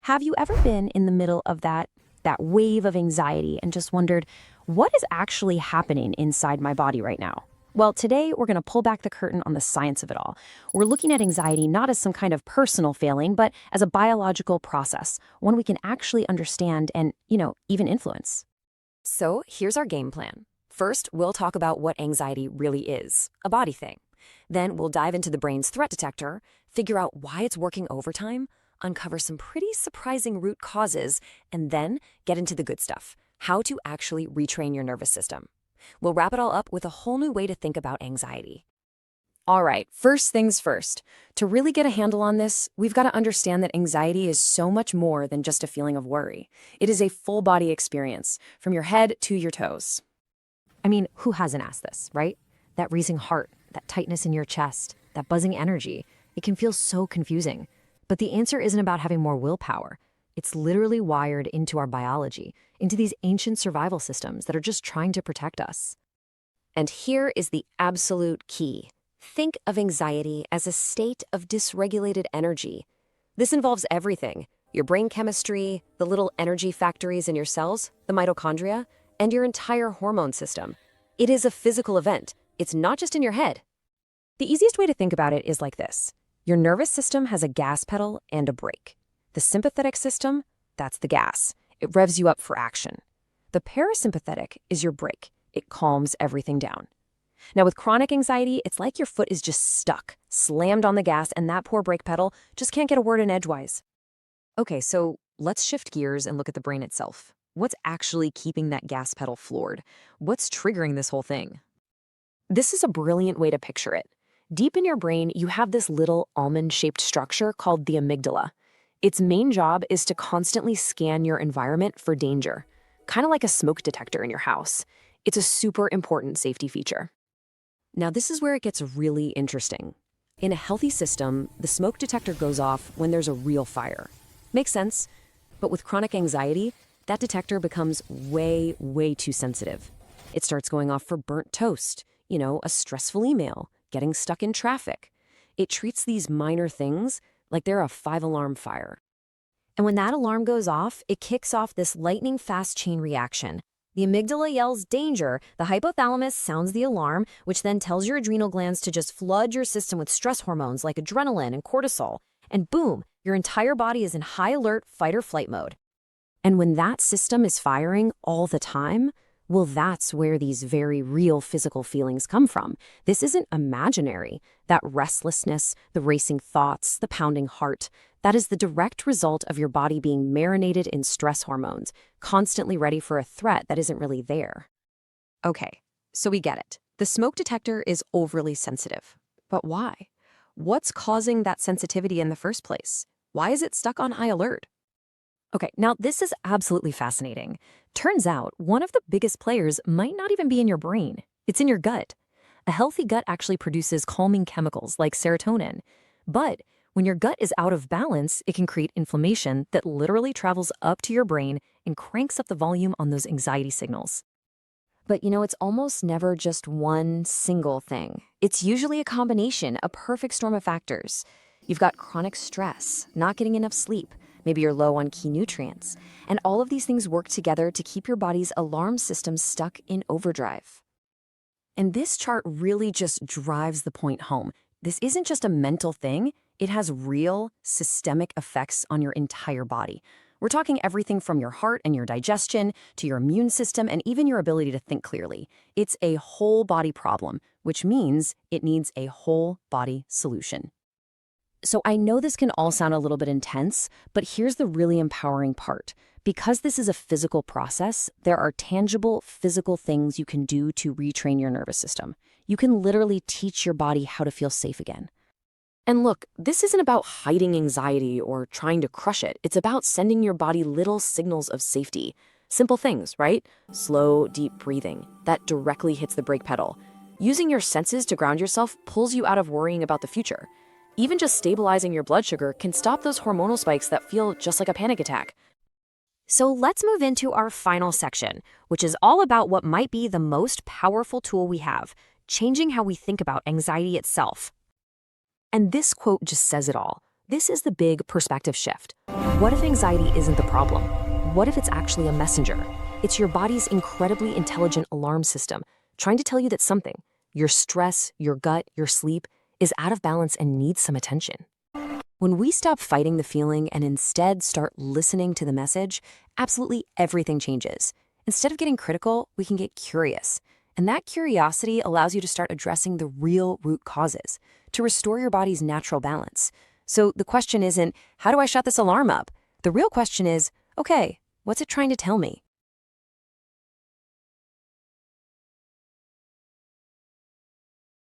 Have you ever been in the middle of that wave of anxiety and just wondered, what is actually happening inside my body right now? Well, today we're going to pull back the curtain on the science of it all. We're looking at anxiety not as some kind of personal failing, but as a biological process, one we can actually understand and, even influence. So here's our game plan. First, we'll talk about what anxiety really is, a body thing. Then we'll dive into the brain's threat detector, figure out why it's working overtime, uncover some pretty surprising root causes, and then get into the good stuff, how to actually retrain your nervous system. We'll wrap it all up with a whole new way to think about anxiety. All right, first things first. To really get a handle on this, we've got to understand that anxiety is so much more than just a feeling of worry. It is a full body experience, from your head to your toes. I mean, who hasn't asked this, right? That racing heart, that tightness in your chest, that buzzing energy, it can feel so confusing. But the answer isn't about having more willpower. It's literally wired into our biology, into these ancient survival systems that are just trying to protect us. And here is the absolute key. Think of anxiety as a state of dysregulated energy. This involves everything: your brain chemistry, the little energy factories in your cells, the mitochondria, and your entire hormone system. It is a physical event. It's not just in your head. The easiest way to think about it is like this. Your nervous system has a gas pedal and a brake. The sympathetic system, that's the gas. It revs you up for action. The parasympathetic is your brake. It calms everything down. Now, with chronic anxiety, it's like your foot is just stuck, slammed on the gas, and that poor brake pedal just can't get a word in edgewise. Okay, so let's shift gears and look at the brain itself. What's actually keeping that gas pedal floored? What's triggering this whole thing? This is a brilliant way to picture it. Deep in your brain, you have this little almond-shaped structure called the amygdala. Its main job is to constantly scan your environment for danger, kind of like a smoke detector in your house. It's a super important safety feature. Now, this is where it gets really interesting. In a healthy system, the smoke detector goes off when there's a real fire. Makes sense. But with chronic anxiety, that detector becomes way, way too sensitive. It starts going off for burnt toast, a stressful email, getting stuck in traffic. It treats these minor things like they're a 5-alarm fire. And when that alarm goes off, it kicks off this lightning-fast chain reaction. The amygdala yells danger, the hypothalamus sounds the alarm, which then tells your adrenal glands to just flood your system with stress hormones like adrenaline and cortisol. And boom, your entire body is in high alert fight or flight mode. And when that system is firing all the time, well, that's where these very real physical feelings come from. This isn't imaginary. That restlessness, the racing thoughts, the pounding heart, that is the direct result of your body being marinated in stress hormones, constantly ready for a threat that isn't really there. Okay, so we get it. The smoke detector is overly sensitive. But why? What's causing that sensitivity in the first place? Why is it stuck on high alert? Okay, now this is absolutely fascinating. Turns out one of the biggest players might not even be in your brain. It's in your gut. A healthy gut actually produces calming chemicals like serotonin. But when your gut is out of balance, it can create inflammation that literally travels up to your brain and cranks up the volume on those anxiety signals. But it's almost never just one single thing. It's usually a combination, a perfect storm of factors. You've got chronic stress, not getting enough sleep. Maybe you're low on key nutrients. And all of these things work together to keep your body's alarm system stuck in overdrive. And this chart really just drives the point home. This isn't just a mental thing. It has real, systemic effects on your entire body. We're talking everything from your heart and your digestion to your immune system and even your ability to think clearly. It's a whole body problem, which means it needs a whole body solution. So I know this can all sound a little bit intense, but here's the really empowering part. Because this is a physical process, there are tangible physical things you can do to retrain your nervous system. You can literally teach your body how to feel safe again. And look, this isn't about hiding anxiety or trying to crush it. It's about sending your body little signals of safety. Simple things, right? Slow, deep breathing. That directly hits the brake pedal. Using your senses to ground yourself pulls you out of worrying about the future. Even just stabilizing your blood sugar can stop those hormonal spikes that feel just like a panic attack. So let's move into our final section, which is all about what might be the most powerful tool we have, changing how we think about anxiety itself. And this quote just says it all. This is the big perspective shift. What if anxiety isn't the problem? What if it's actually a messenger? It's your body's incredibly intelligent alarm system trying to tell you that something, your stress, your gut, your sleep, is out of balance and needs some attention. When we stop fighting the feeling and instead start listening to the message, absolutely everything changes. Instead of getting critical, we can get curious. And that curiosity allows you to start addressing the real root causes, to restore your body's natural balance. So the question isn't, how do I shut this alarm up? The real question is, okay, what's it trying to tell me?